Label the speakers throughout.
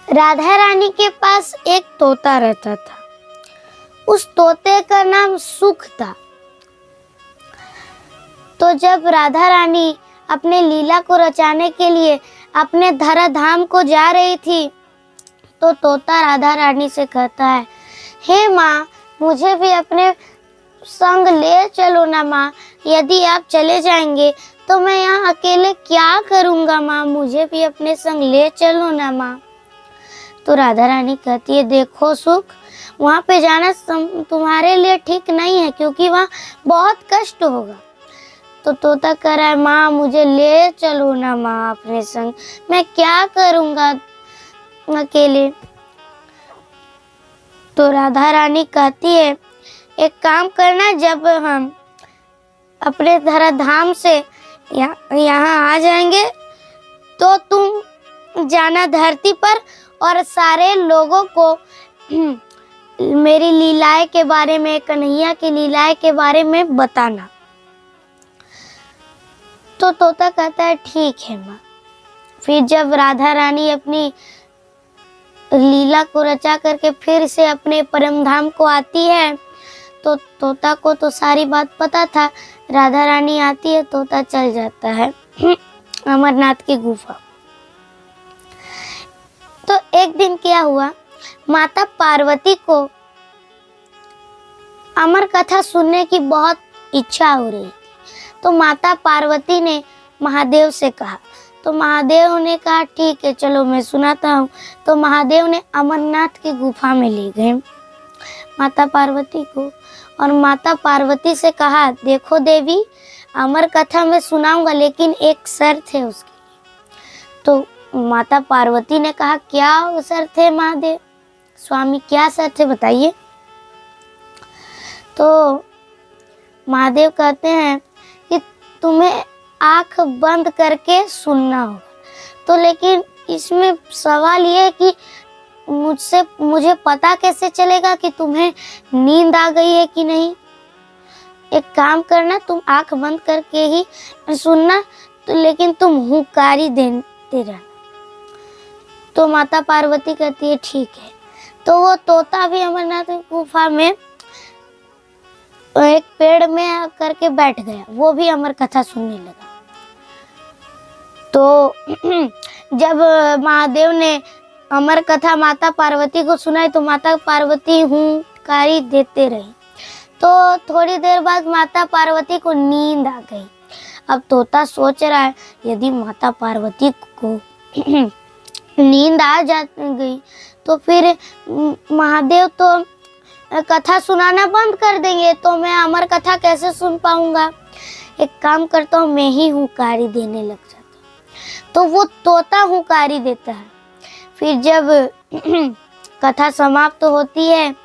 Speaker 1: राधा रानी के पास एक तोता रहता था। उस तोते का नाम सुख था। तो जब राधा रानी अपने लीला को रचाने के लिए अपने धरा धाम को जा रही थी, तो तोता राधा रानी से कहता है, हे माँ, मुझे भी अपने संग ले चलो ना माँ। यदि आप चले जाएंगे तो मैं यहाँ अकेले क्या करूँगा माँ, मुझे भी अपने संग ले चलो ना माँ। तो राधा रानी कहती है, देखो सुख, वहाँ पे जाना तुम्हारे लिए ठीक नहीं है, क्योंकि वहाँ बहुत कष्ट होगा। तो तोता कह रहा है, माँ मुझे ले चलो ना माँ अपने संग, मैं क्या करूँगा अकेले। तो राधा रानी कहती है, एक काम करना, जब हम अपने धरा धाम से यहाँ आ जाएंगे तो तुम जाना धरती पर और सारे लोगों को मेरी लीलाएं के बारे में, कन्हैया की लीलाएं के बारे में बताना। तो तोता कहता है, ठीक है माँ। फिर जब राधा रानी अपनी लीला को रचा करके फिर से अपने परम धाम को आती है, तो तोता को तो सारी बात पता था। राधा रानी आती है, तोता चल जाता है अमरनाथ की गुफा। तो एक दिन क्या हुआ, माता पार्वती को अमर कथा सुनने की बहुत इच्छा हो रही थी। तो माता पार्वती ने महादेव से कहा। तो महादेव ने कहा, ठीक है चलो मैं सुनाता हूँ। तो महादेव ने अमरनाथ की गुफा में ले गए माता पार्वती को, और माता पार्वती से कहा, देखो देवी, अमर कथा मैं सुनाऊंगा, लेकिन एक शर्त है उसकी। तो माता पार्वती ने कहा, क्या शर्त है महादेव स्वामी, क्या शर्त है बताइए। तो महादेव कहते हैं कि तुम्हें आंख बंद करके सुनना होगा। तो लेकिन इसमें सवाल ये है कि मुझे पता कैसे चलेगा कि तुम्हें नींद आ गई है कि नहीं। एक काम करना, तुम आंख बंद करके ही सुनना, तो लेकिन तुम हुंकारी देते रहना। तो माता पार्वती कहती है, ठीक है। तो वो तोता भी अमरनाथ गुफा में एक पेड़ में करके बैठ गया, वो भी अमर कथा सुनने लगा। तो जब महादेव ने अमर कथा माता पार्वती को सुनाई, तो माता पार्वती हुंकारी देते रही। तो थोड़ी देर बाद माता पार्वती को नींद आ गई। अब तोता सोच रहा है, यदि माता पार्वती को नींद आ गई तो फिर महादेव तो कथा सुनाना बंद कर देंगे, तो मैं अमर कथा कैसे सुन पाऊंगा। एक काम करता हूँ, मैं ही हुंकारी देने लग जाता हूँ। तो वो तोता हुंकारी देता है। फिर जब कथा समाप्त होती है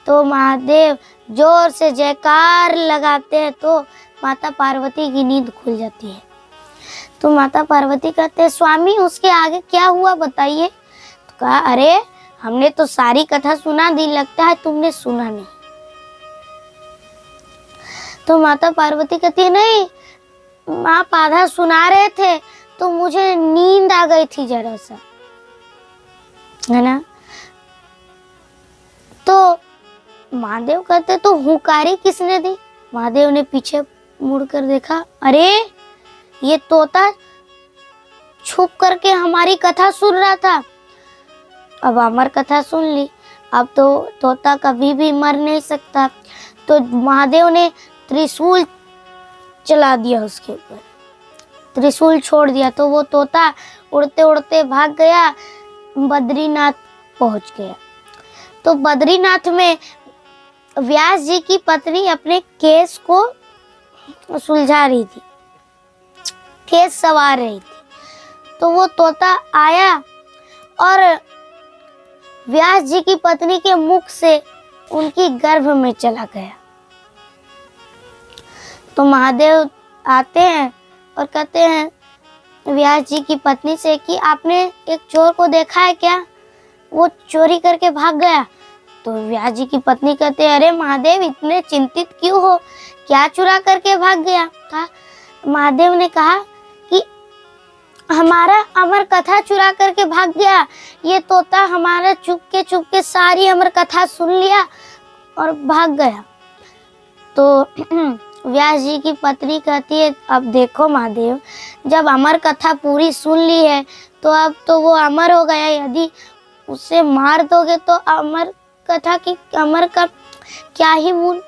Speaker 1: तो महादेव जोर से जयकार लगाते हैं, तो माता पार्वती की नींद खुल जाती है। तो माता पार्वती कहते हैं, स्वामी उसके आगे क्या हुआ बताइए। तो कहा, अरे हमने तो सारी कथा सुना दी, लगता है तुमने सुना नहीं। तो माता पार्वती कहती है, नहीं आप आधा सुना रहे थे तो मुझे नींद आ गई थी जरा सा, है ना। तो महादेव कहते, तो हुंकारी किसने दी। महादेव ने पीछे मुड़कर देखा, अरे ये तोता छुप करके हमारी कथा सुन रहा था। अब अमर कथा सुन ली, अब तो तोता कभी भी मर नहीं सकता। तो महादेव ने त्रिशूल चला दिया उसके ऊपर, त्रिशूल छोड़ दिया। तो वो तोता उड़ते उड़ते भाग गया, बद्रीनाथ पहुंच गया। तो बद्रीनाथ में व्यास जी की पत्नी अपने केस को सुलझा रही थी, केस संवार रही थी। तो वो तोता आया और व्यास जी की पत्नी के मुख से उनकी गर्भ में चला गया। तो महादेव आते हैं और कहते हैं व्यास जी की पत्नी से कि आपने एक चोर को देखा है क्या, वो चोरी करके भाग गया। तो व्यास जी की पत्नी कहते हैं, अरे महादेव इतने चिंतित क्यों हो, क्या चुरा करके भाग गया। कहा, महादेव ने कहा कि हमारा अमर कथा चुरा करके भाग गया। ये तोता हमारा चुपके चुपके सारी अमर कथा सुन लिया और भाग गया। तो व्यास जी की पत्नी कहती है, अब देखो महादेव, जब अमर कथा पूरी सुन ली है तो अब तो वो अमर हो गया, यदि उसे मार दोगे तो अमर कथा की अमर का क्या ही मूल,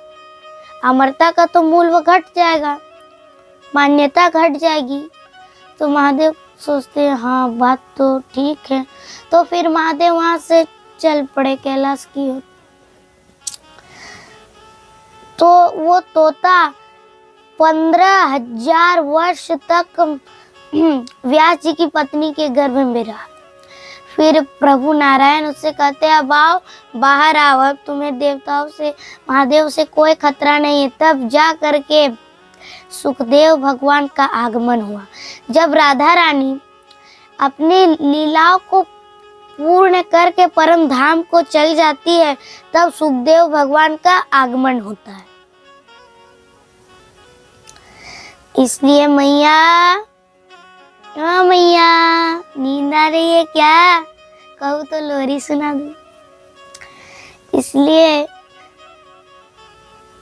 Speaker 1: अमरता का तो मूल वो घट जाएगा, मान्यता घट जाएगी। तो महादेव सोचते हैं हाँ बात तो ठीक है। तो फिर महादेव वहां से चल पड़े कैलाश की ओर। तो वो तोता 15,000 वर्ष तक व्यास जी की पत्नी के गर्भ में रहा। फिर प्रभु नारायण उससे कहते हैं अब आओ, बाहर आओ, अब तुम्हें देवताओं से महादेव से कोई खतरा नहीं है। तब जा करके सुखदेव भगवान का आगमन हुआ। जब राधा रानी अपनी लीलाओं को पूर्ण करके परम धाम को चल जाती है, तब सुखदेव भगवान का आगमन होता है। इसलिए मैया, हाँ मैया, नींद आ रही है क्या? कहूँ तो लोरी सुना दूं। इसलिए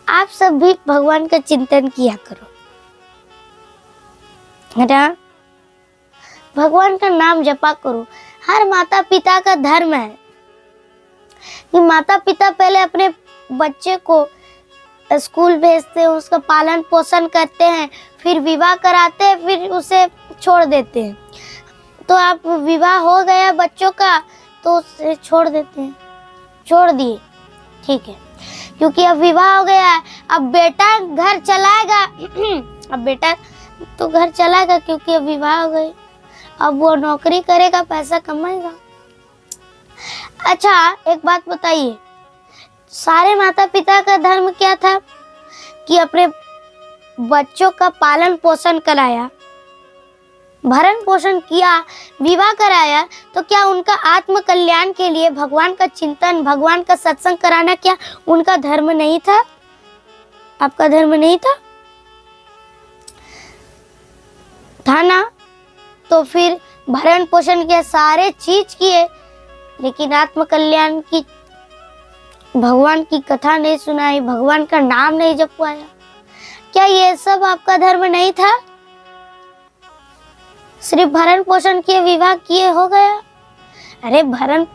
Speaker 1: आप सब भी भगवान का चिंतन किया करो, है ना? भगवान का नाम जपा करो। हर माता पिता का धर्म है कि माता पिता पहले अपने बच्चे को स्कूल भेजते हैं, उसका पालन पोषण करते हैं, फिर विवाह कराते हैं, फिर उसे छोड़ देते हैं। तो आप विवाह हो गया बच्चों का तो उसे छोड़ देते हैं, छोड़ दिए, ठीक है, क्योंकि अब विवाह हो गया है। अब बेटा घर चलाएगा अब बेटा तो घर चलाएगा क्योंकि अब विवाह हो गई, अब वो नौकरी करेगा, पैसा कमाएगा। अच्छा एक बात बताइए, सारे माता पिता का धर्म क्या था कि अपने बच्चों का पालन पोषण कराया, भरण पोषण किया, विवाह कराया, तो क्या उनका आत्म कल्याण के लिए भगवान का चिंतन, भगवान का सत्संग कराना क्या उनका धर्म नहीं था? आपका धर्म नहीं था? था ना? तो फिर भरण पोषण किया, सारे चीज किए, लेकिन आत्म कल्याण की भगवान की कथा नहीं सुनाई, भगवान का नाम नहीं जपवाया। क्या ये सब आपका धर्म नहीं था? सिर्फ भरण पोषण किए, विवाह किए, हो गया? अरे भरण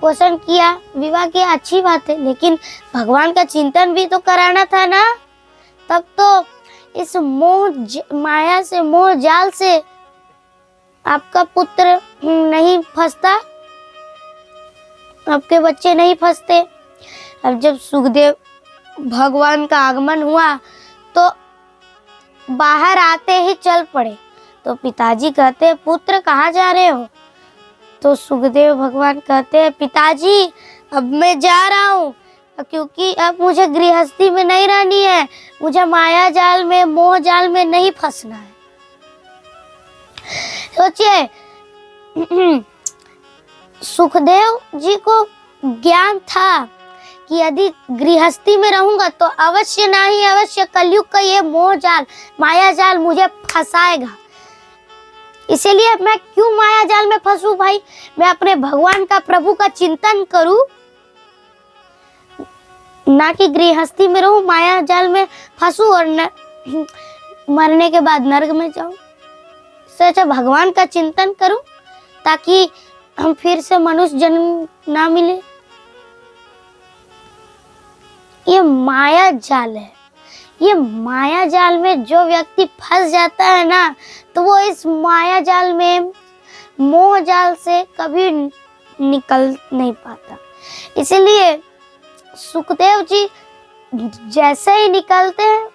Speaker 1: पोषण किया, विवाह किया, अच्छी बात है, लेकिन भगवान का चिंतन भी तो कराना था ना। तब तो इस माया से, मोह जाल से आपका पुत्र नहीं फंसता, आपके बच्चे नहीं फंसते। अब जब सुखदेव भगवान का आगमन हुआ तो बाहर आते ही चल पड़े। तो पिताजी कहते पुत्र कहाँ जा रहे हो? तो सुखदेव भगवान कहते हैं पिताजी अब मैं जा रहा हूँ, क्योंकि अब मुझे गृहस्थी में नहीं रहनी है, मुझे माया जाल में, मोह जाल में नहीं फंसना है। सोचिए सुखदेव जी को ज्ञान था कि यदि गृहस्थी में रहूंगा तो अवश्य नहीं अवश्य कलयुग का ये मोह जाल, माया जाल मुझे फंसाएगा। इसीलिए मैं क्यों माया जाल में फंसूं भाई? मैं अपने भगवान का, प्रभु का चिंतन करूं, ना कि गृहस्थी में रहूं, माया जाल में फंसूं और मरने के बाद नरक में जाऊं। इससे अच्छा भगवान का चिंतन करूं ताकि हम फिर से मनुष्य जन्म ना मिले। ये माया जाल है। ये माया जाल में जो व्यक्ति फंस जाता है ना, तो वो इस माया जाल में, मोह जाल से कभी निकल नहीं पाता। इसीलिए सुखदेव जी जैसे ही निकलते हैं,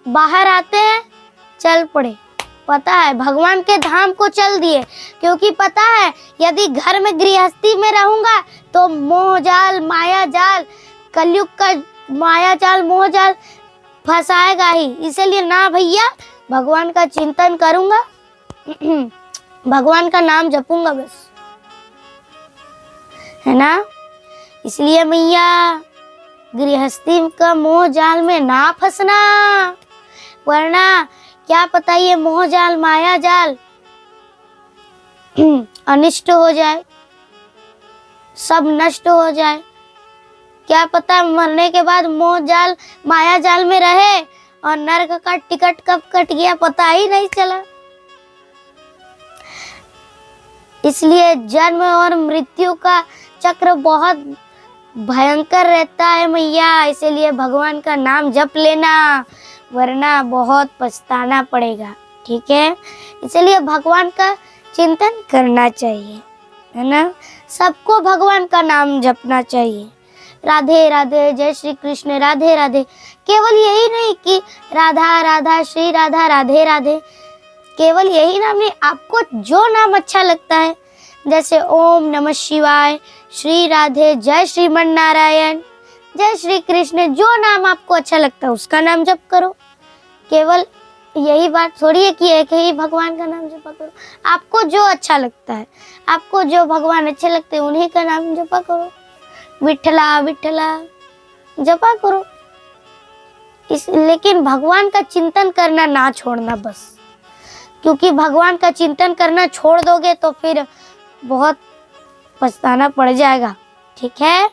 Speaker 1: बाहर आते हैं, चल पड़े। पता है भगवान के धाम को चल दिए, क्योंकि पता है यदि घर में गृहस्थी में रहूंगा तो मोह जाल, माया जाल, कलयुग का माया जाल, मोह जाल फंसाएगा ही। इसलिए ना भैया, भगवान का चिंतन करूंगा भगवान का नाम जपूंगा बस, है ना। इसलिए मैया गृहस्थी का मोह जाल में ना फंसना, वरना क्या पता ये मोह जाल, माया जाल अनिष्ट हो जाए, सब नष्ट हो जाए। क्या पता मरने के बाद मोह जाल माया जाल में रहे और नर्क का टिकट कब कट गया पता ही नहीं चला। इसलिए जन्म और मृत्यु का चक्र बहुत भयंकर रहता है मैया, इसीलिए भगवान का नाम जप लेना, वरना बहुत पछताना पड़ेगा। ठीक है, इसलिए भगवान का चिंतन करना चाहिए, है ना। सबको भगवान का नाम जपना चाहिए। राधे राधे, जय श्री कृष्ण, राधे राधे। केवल यही नहीं कि राधा राधा, श्री राधा, राधे राधे, केवल यही नाम नहीं, आपको जो नाम अच्छा लगता है, जैसे ओम नमः शिवाय, श्री राधे, जय श्रीमन नारायण, जय श्री कृष्ण, जो नाम आपको अच्छा लगता है उसका नाम जप करो। केवल यही बात थोड़ी है कि एक ही भगवान का नाम जपा करो। आपको जो अच्छा लगता है, आपको जो भगवान अच्छे लगते हैं उन्हीं का नाम जपा करो। विठला विठला जपा करो। लेकिन भगवान का चिंतन करना ना छोड़ना बस, क्योंकि भगवान का चिंतन करना छोड़ दोगे तो फिर बहुत पछताना पड़ जाएगा। ठीक है।